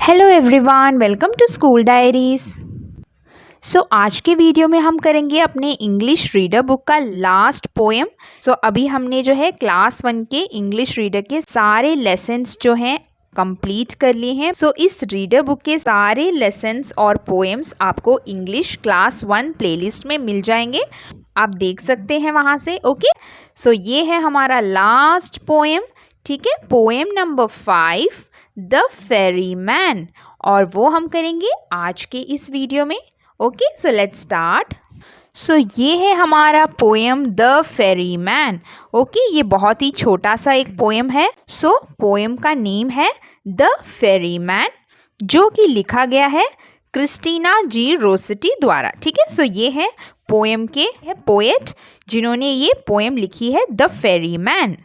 Hello everyone, welcome to school diaries. आज के video में हम करेंगे अपने इंग्लिश रीडर बुक का लास्ट पोएम। अभी हमने जो है क्लास 1 के इंग्लिश रीडर के सारे लेसन्स जो हैं कंप्लीट कर लिए हैं। इस रीडर बुक के सारे लेसन्स और पोएम्स आपको इंग्लिश क्लास 1 प्लेलिस्ट में मिल जाएंगे, आप देख सकते हैं वहाँ से। ओके, ये है हमारा लास्ट पोएम। ठीक है, poem number 5 the ferry man, और वो हम करेंगे आज के इस वीडियो में। Okay, so let's start. ये है हमारा poem the ferry man. Okay, ये बहुत ही छोटा सा एक पोएम है। पोएम का नेम है द फेरी मैन, जो कि लिखा गया है क्रिस्टीना जी रोसेटी द्वारा। ठीक है, ये है पोएम के पोएट जिन्होंने ये पोएम लिखी है the ferry man.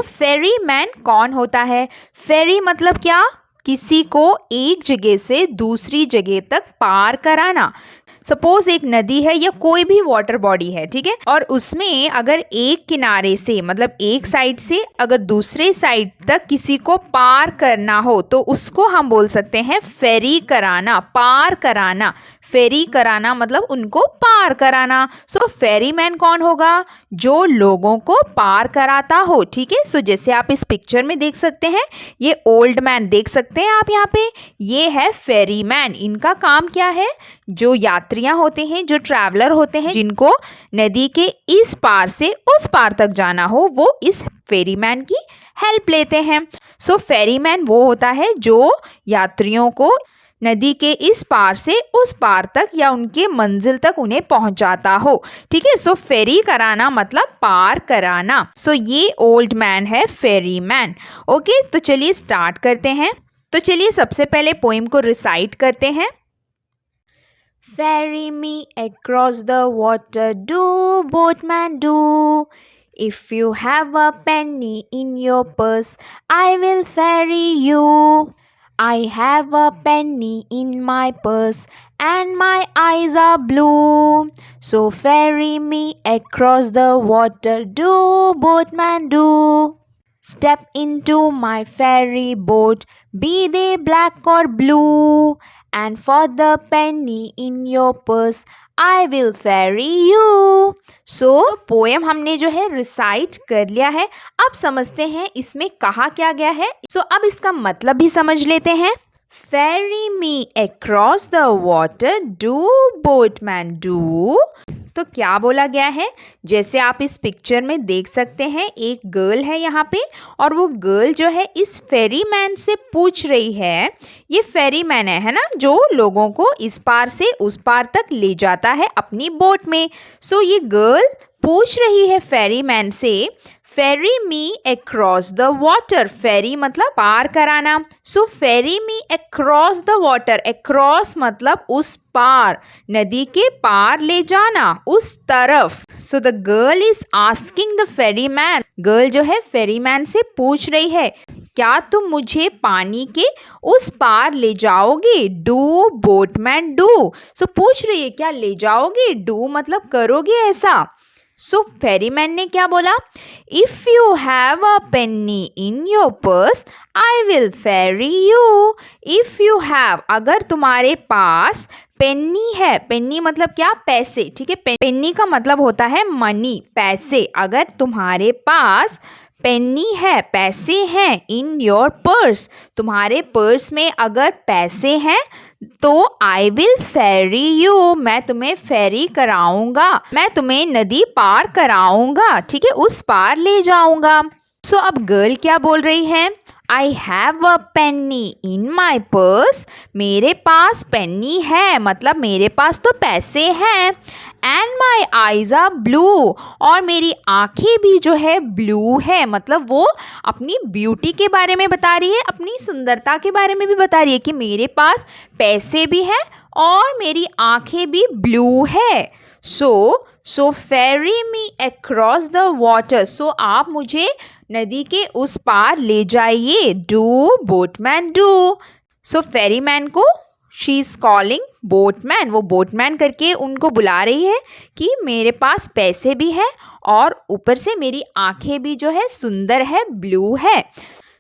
Ferry man कौन होता है? फेरी मतलब क्या? किसी को एक जगह से दूसरी जगह तक पार कराना। सपोज एक नदी है या कोई भी वाटर बॉडी है, ठीक है, और उसमें अगर एक किनारे से मतलब एक साइड से अगर दूसरे साइड तक किसी को पार करना हो तो उसको हम बोल सकते हैं फेरी कराना, पार कराना। फेरी कराना मतलब उनको पार कराना। फेरी मैन कौन होगा? जो लोगों को पार कराता हो। ठीक है, जैसे आप इस पिक्चर में देख सकते हैं, ये ओल्ड मैन देख सकते हैं आप यहाँ पे, ये है फेरी मैन। इनका काम क्या है? जो यात्रियां होते हैं, जो ट्रैवलर होते हैं, जिनको नदी के इस पार से उस पार तक जाना हो, वो इस फेरी मैन की हेल्प लेते हैं। फेरी मैन वो होता है जो यात्रियों को नदी के इस पार से उस पार तक या उनके मंजिल तक उन्हें पहुंचाता हो। ठीक है, फेरी कराना मतलब पार कराना। ये ओल्ड मैन है फेरी मैन। ओके, तो चलिए स्टार्ट करते हैं। तो चलिए सबसे पहले पोएम को रिसाइट करते हैं। Ferry me across the water, do, boatman, do. If you have a penny in your purse, I will ferry you. I have a penny in my purse and my eyes are blue. So ferry me across the water, do, boatman, do. Step into my ferry boat, be they black or blue. And for the penny in your purse, I will ferry you. Poem हमने जो है recite कर लिया है। अब समझते हैं इसमें कहा क्या गया है। अब इसका मतलब भी समझ लेते हैं। Ferry me across the water, do, boatman, do. तो क्या बोला गया है? जैसे आप इस पिक्चर में देख सकते हैं, एक गर्ल है यहाँ पे, और वो गर्ल जो है इस फेरी मैन से पूछ रही है, ये फेरी मैन है ना, जो लोगों को इस पार से उस पार तक ले जाता है अपनी बोट में। ये गर्ल पूछ रही है फेरी मैन से, फेरी मी अक्रॉस द वाटर। फेरी मतलब पार कराना। फेरी me across the water. Across मतलब उस पार, नदी के पार ले जाना, उस तरफ। The girl is asking the ferry man. Girl जो है फेरी मैन से पूछ रही है, क्या तुम मुझे पानी के उस पार ले जाओगे? Do, boatman, do. पूछ रही है क्या ले जाओगे? डू मतलब करोगे ऐसा। फेरी मैन ने क्या बोला? If you have a penny in your purse, I will ferry you. If you have, अगर तुम्हारे पास पेनी है, पेनी मतलब क्या? पैसे। ठीक है, पेनी का मतलब होता है मनी, पैसे। अगर तुम्हारे पास पेनी है, पैसे हैं, इन योर पर्स, तुम्हारे पर्स में अगर पैसे हैं, तो आई विल फेरी यू, मैं तुम्हें फेरी कराऊंगा, मैं तुम्हें नदी पार कराऊंगा। ठीक है, उस पार ले जाऊंगा। अब गर्ल क्या बोल रही है? I have a penny in my purse. मेरे पास पेनी है मतलब मेरे पास तो पैसे हैं। And my eyes are blue, और मेरी आंखें भी जो है ब्लू है, मतलब वो अपनी ब्यूटी के बारे में बता रही है, अपनी सुंदरता के बारे में भी बता रही है कि मेरे पास पैसे भी हैं और मेरी आंखें भी ब्लू है। So ferry me across the water. आप मुझे नदी के उस पार ले जाइए। Do, boatman, do. Ferry man को शी इज़ कॉलिंग बोटमैन, वो बोटमैन करके उनको बुला रही है कि मेरे पास पैसे भी है और ऊपर से मेरी आंखें भी जो है सुंदर है, ब्लू है।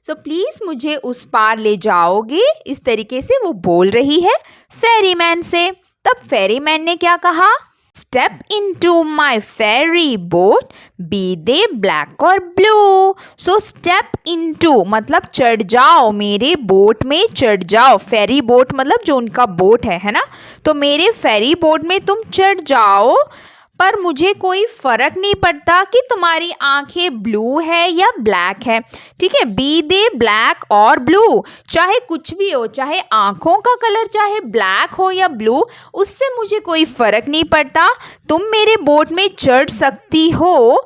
सो प्लीज़ मुझे उस पार ले जाओगे, इस तरीके से वो बोल रही है फेरीमैन से। तब फेरीमैन ने क्या कहा, step into my ferry boat, be they black और ब्लू। सो स्टेप इनटू मतलब चढ़ जाओ, मेरे बोट में चढ़ जाओ। फेरी बोट मतलब जो उनका बोट है ना, तो मेरे फेरी बोट में तुम चढ़ जाओ, पर मुझे कोई फ़र्क नहीं पड़ता कि तुम्हारी आंखें ब्लू है या ब्लैक है। ठीक है, बी दे ब्लैक और ब्लू, चाहे कुछ भी हो, चाहे आंखों का कलर चाहे ब्लैक हो या ब्लू, उससे मुझे कोई फ़र्क नहीं पड़ता। तुम मेरे बोट में चढ़ सकती हो,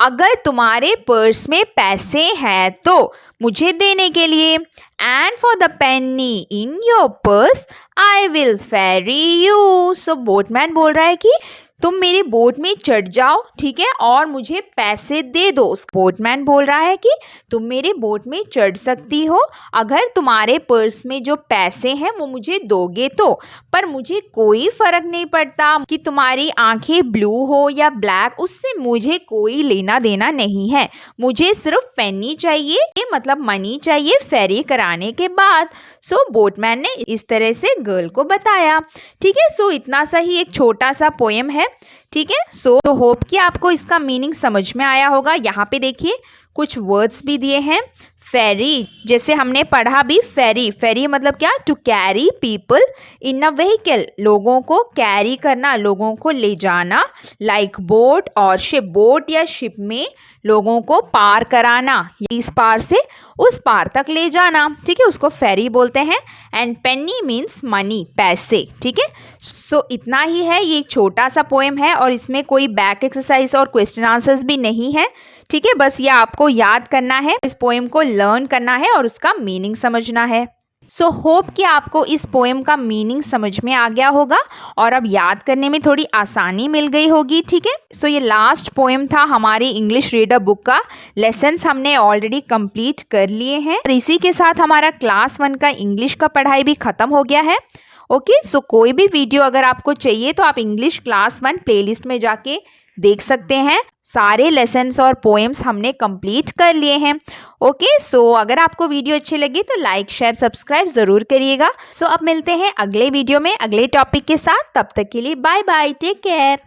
अगर तुम्हारे पर्स में पैसे हैं तो मुझे देने के लिए। And for the penny in your purse I will ferry you. So boatman बोल रहा है कि तुम मेरे बोट में चढ़ जाओ, ठीक है, और मुझे पैसे दे दो। बोटमैन बोल रहा है कि तुम मेरे बोट में चढ़ सकती हो, अगर तुम्हारे पर्स में जो पैसे हैं वो मुझे दोगे तो, पर मुझे कोई फ़र्क नहीं पड़ता कि तुम्हारी आंखें ब्लू हो या ब्लैक, उससे मुझे कोई लेना देना नहीं है। मुझे सिर्फ पेनी चाहिए, मतलब मनी चाहिए फेरी कराने के बाद। सो बोटमैन ने इस तरह से गर्ल को बताया। ठीक है, सो इतना सा ही एक छोटा सा पोएम है। ठीक है, सो होप कि आपको इसका मीनिंग समझ में आया होगा। यहाँ पे देखिए कुछ वर्ड्स भी दिए हैं। फेरी, जैसे हमने पढ़ा भी, फेरी, फेरी मतलब क्या, to carry people in a vehicle, लोगों को कैरी करना, लोगों को ले जाना। लाइक बोट और शिप, बोट या शिप में लोगों को पार कराना, इस पार से उस पार तक ले जाना। ठीक है, उसको फेरी बोलते हैं। एंड पेनी मीन्स मनी, पैसे। ठीक है, सो इतना ही है, ये एक छोटा सा पोएम है और इसमें कोई बैक एक्सरसाइज और क्वेश्चन आंसर्स भी नहीं है। ठीक है, बस ये आपको याद करना है, इस पोएम को लर्न करना है और उसका मीनिंग समझना है। सो होप कि आपको इस पोएम का मीनिंग समझ में आ गया होगा और अब याद करने में थोड़ी आसानी मिल गई होगी। ठीक है, सो ये लास्ट पोएम था हमारी इंग्लिश रीडर बुक का। लेसन्स हमने ऑलरेडी कंप्लीट कर लिए हैं और इसी के साथ हमारा क्लास 1 का इंग्लिश का पढ़ाई भी ख़त्म हो गया है। ओके, सो कोई भी वीडियो अगर आपको चाहिए तो आप इंग्लिश क्लास 1 प्लेलिस्ट में जाके देख सकते हैं। सारे लेसन्स और पोएम्स हमने कंप्लीट कर लिए हैं। ओके, सो अगर आपको वीडियो अच्छी लगी तो लाइक शेयर सब्सक्राइब ज़रूर करिएगा। सो अब मिलते हैं अगले वीडियो में अगले टॉपिक के साथ। तब तक के लिए बाय बाय, टेक केयर।